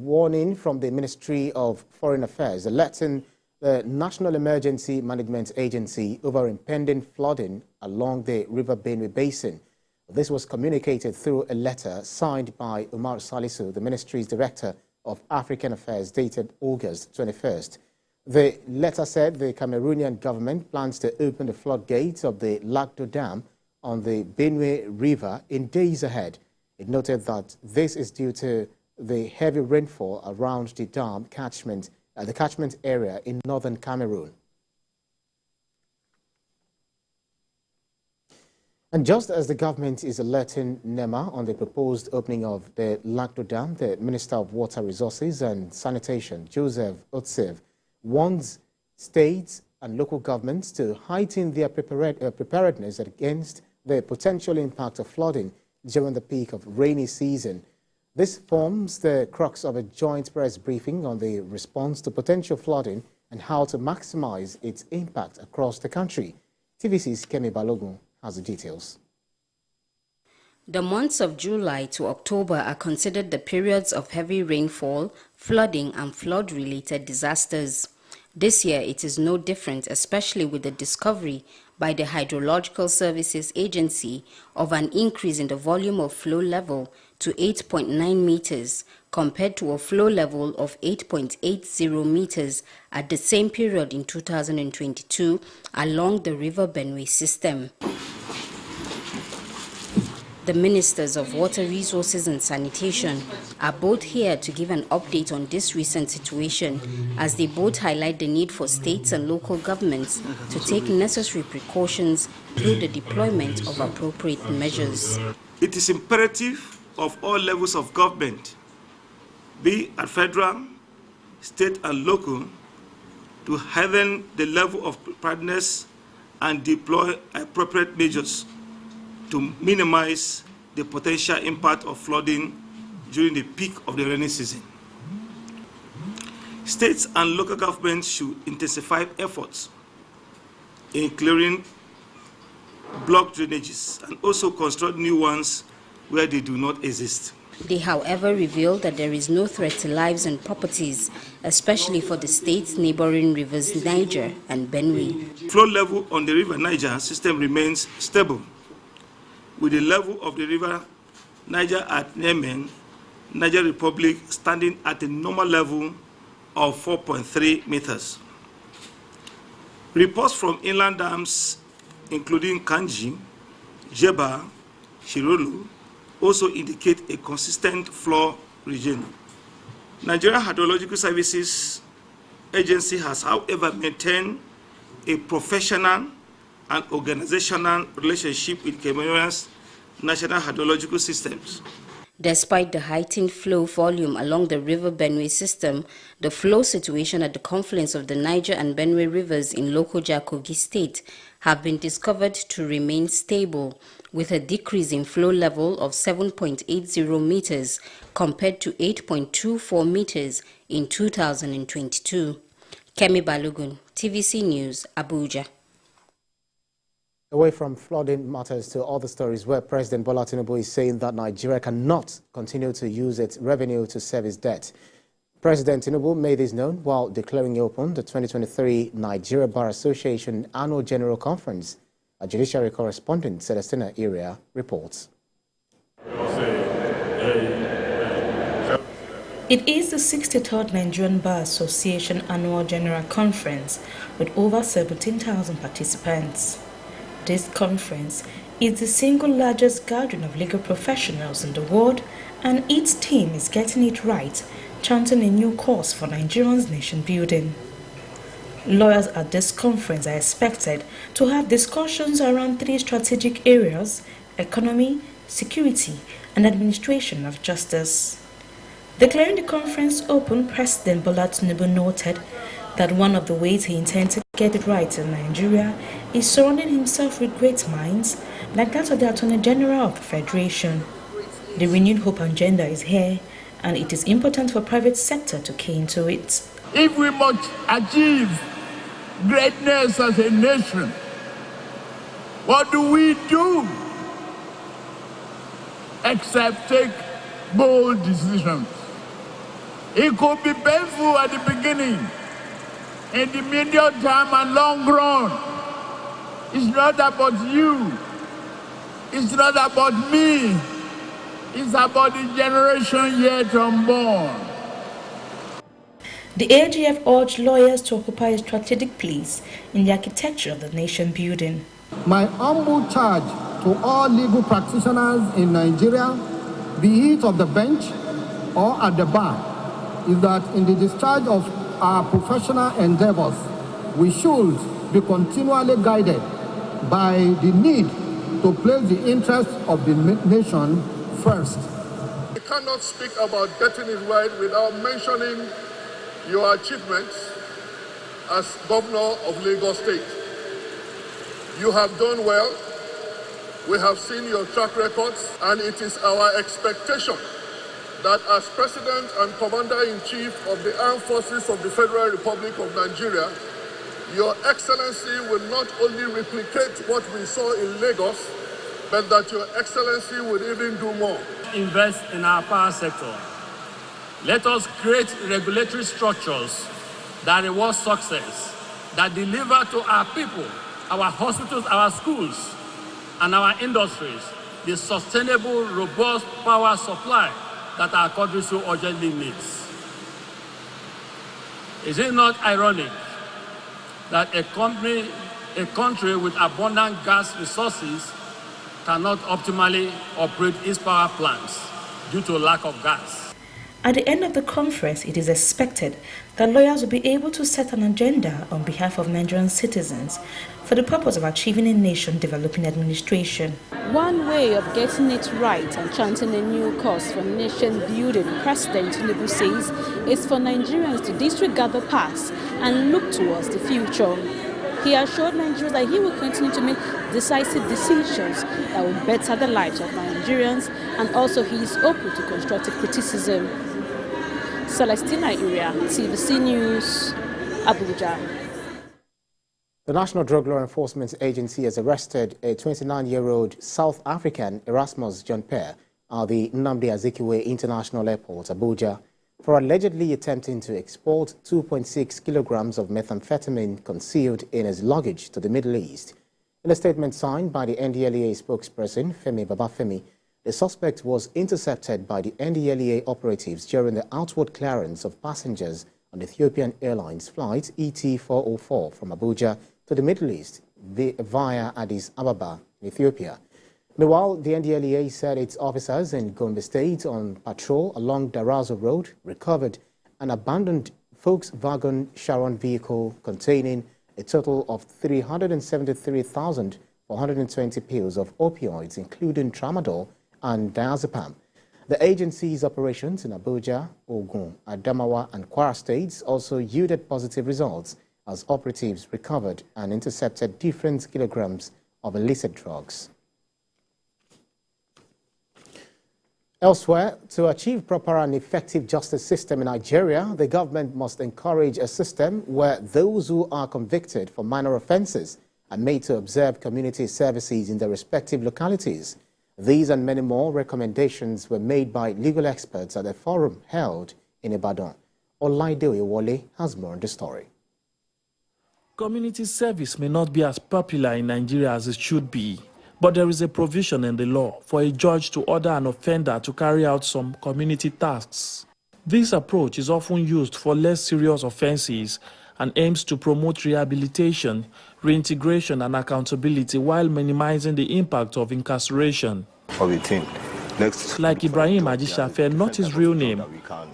warning from the Ministry of Foreign Affairs alerting the National Emergency Management Agency over impending flooding along the River Benue basin. This was communicated through a letter signed by Umar Salisu, the ministry's Director of African Affairs, dated August 21st. The letter said the Cameroonian government plans to open the floodgates of the Lagdo Dam on the Benue River in days ahead. It noted that this is due to the heavy rainfall around the dam catchment, the catchment area in northern Cameroon. And just as the government is alerting NEMA on the proposed opening of the Lagdo Dam, the Minister of Water Resources and Sanitation, Joseph Otsev, warns states and local governments to heighten their preparedness against the potential impact of flooding during the peak of rainy season. This forms the crux of a joint press briefing on the response to potential flooding and how to maximize its impact across the country. TVC's Kemi Balogun has the details. The months of July to October are considered the periods of heavy rainfall, flooding and flood-related disasters. This year it is no different, especially with the discovery by the Hydrological Services Agency of an increase in the volume of flow level to 8.9 meters compared to a flow level of 8.80 meters at the same period in 2022 along the River Benue system. The Ministers of Water Resources and Sanitation are both here to give an update on this recent situation, as they both highlight the need for states and local governments to take necessary precautions through the deployment of appropriate measures. It is imperative of all levels of government, be at federal, state and local, to heighten the level of preparedness and deploy appropriate measures to minimize the potential impact of flooding during the peak of the rainy season. States and local governments should intensify efforts in clearing blocked drainages and also construct new ones where they do not exist. They, however, revealed that there is no threat to lives and properties, especially for the state's neighboring rivers Niger and Benue. Flow level on the River Niger system remains stable, with the level of the River Niger at Yemen, Niger Republic, standing at a normal level of 4.3 meters. Reports from inland dams, including Kanji, Jeba, Shirolu, also indicate a consistent flow regime. Nigeria Hydrological Services Agency has, however, maintained a professional and organizational relationship with Cameroon's national hydrological systems. Despite the heightened flow volume along the River Benue system, the flow situation at the confluence of the Niger and Benue rivers in Lokoja, Kogi State have been discovered to remain stable, with a decrease in flow level of 7.80 meters compared to 8.24 meters in 2022. Kemi Balogun, TVC News, Abuja. Away from flooding matters to other stories where President Bola Tinubu is saying that Nigeria cannot continue to use its revenue to service debt. President Tinubu made this known while declaring open the 2023 Nigeria Bar Association Annual General Conference. A judiciary correspondent, Celestina Area, reports. It is the 63rd Nigerian Bar Association Annual General Conference with over 17,000 participants. This conference is the single largest gathering of legal professionals in the world, and its team is getting it right, chanting a new course for Nigerians' nation building. Lawyers at this conference are expected to have discussions around 3 strategic areas: economy, security, and administration of justice. Declaring the conference open, President Bola Tinubu noted that one of the ways he intends to get it right in Nigeria is surrounding himself with great minds, like that of the Attorney General of the Federation. The renewed hope and agenda is here, and it is important for private sector to key into it. If we must achieve greatness as a nation, what do we do except take bold decisions? It could be painful at the beginning. In the medium term and long run, it's not about you. It's not about me. It's about the generation yet unborn. The AGF urged lawyers to occupy a strategic place in the architecture of the nation building. My humble charge to all legal practitioners in Nigeria, be it of the bench or at the bar, is that in the discharge of our professional endeavors, we should be continually guided by the need to place the interests of the nation first. We cannot speak about getting it right without mentioning your achievements as governor of Lagos State. You have done well. We have seen your track records, and it is our expectation that as President and Commander-in-Chief of the Armed Forces of the Federal Republic of Nigeria, Your Excellency will not only replicate what we saw in Lagos, but that Your Excellency would even do more. Invest in our power sector. Let us create regulatory structures that reward success, that deliver to our people, our hospitals, our schools, and our industries the sustainable, robust power supply that our country so urgently needs. Is it not ironic that a country with abundant gas resources cannot optimally operate its power plants due to lack of gas? At the end of the conference, it is expected that lawyers will be able to set an agenda on behalf of Nigerian citizens for the purpose of achieving a nation-developing administration. One way of getting it right and chanting a new course for nation building, President Tinubu says, is for Nigerians to disregard the past and look towards the future. He assured Nigerians that he will continue to make decisive decisions that will better the lives of Nigerians, and also he is open to constructive criticism. Celestina Iria, TVC News, Abuja. The National Drug Law Enforcement Agency has arrested a 29-year-old South African, Erasmus John Pear, at the Nnamdi Azikiwe International Airport, Abuja, for allegedly attempting to export 2.6 kilograms of methamphetamine concealed in his luggage to the Middle East. In a statement signed by the NDLEA spokesperson, Femi Babafemi, the suspect was intercepted by the NDLEA operatives during the outward clearance of passengers on Ethiopian Airlines flight ET404 from Abuja to the Middle East via Addis Ababa, Ethiopia. Meanwhile, the NDLEA said its officers in Gombe State on patrol along Darazo Road recovered an abandoned Volkswagen Sharon vehicle containing a total of 373,420 pills of opioids, including tramadol and diazepam. The agency's operations in Abuja, Ogun, Adamawa and Kwara states also yielded positive results as operatives recovered and intercepted different kilograms of illicit drugs. Elsewhere, to achieve proper and effective justice system in Nigeria, the government must encourage a system where those who are convicted for minor offences are made to observe community services in their respective localities. These and many more recommendations were made by legal experts at a forum held in Ibadan. Olaido Iwole has more on the story. Community service may not be as popular in Nigeria as it should be, but there is a provision in the law for a judge to order an offender to carry out some community tasks. This approach is often used for less serious offenses and aims to promote rehabilitation, reintegration and accountability while minimizing the impact of incarceration. Like Ibrahim Ajishafe, not his real name,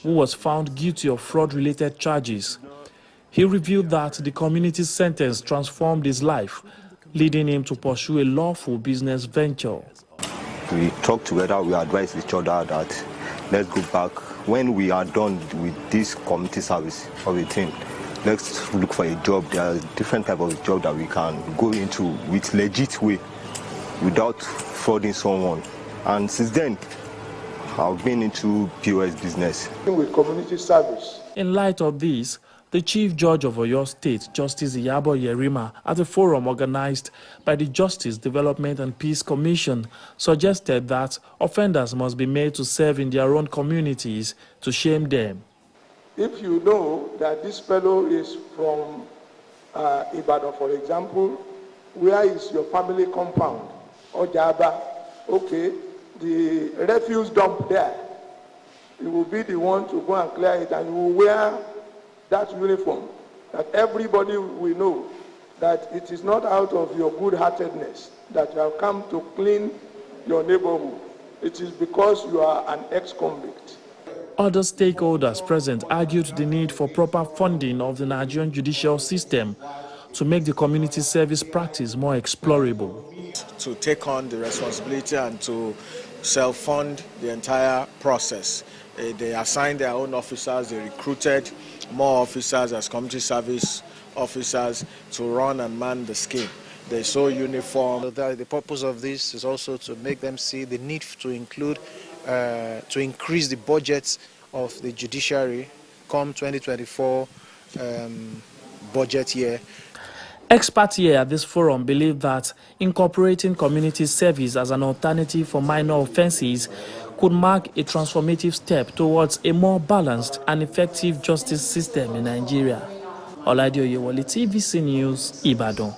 who was found guilty of fraud-related charges. He revealed that the community sentence transformed his life, leading him to pursue a lawful business venture. We talk together, we advise each other that let's go back. When we are done with this community service of a thing, let's look for a job. There are different types of jobs that we can go into with legit way without frauding someone. And since then, I've been into POS business. With community service. In light of this, the Chief Judge of Oyo State, Justice Iyabo Yerima, at a forum organized by the Justice, Development and Peace Commission, suggested that offenders must be made to serve in their own communities to shame them. If you know that this fellow is from Ibadan, for example, where is your family compound? Ojaba, okay, the refuse dump there. You will be the one to go and clear it, and you will wear that uniform, that everybody will know that it is not out of your good-heartedness that you have come to clean your neighborhood. It is because you are an ex-convict. Other stakeholders present argued the need for proper funding of the Nigerian judicial system to make the community service practice more explorable. To take on the responsibility and to self-fund the entire process. They assigned their own officers, they recruited more officers as community service officers to run and man the scheme. They saw uniform. The purpose of this is also to make them see the need to increase the budgets of the judiciary come 2024 budget year. Experts here at this forum believe that incorporating community service as an alternative for minor offences could mark a transformative step towards a more balanced and effective justice system in Nigeria. Olaide Oyewole, TVC News, Ibadan.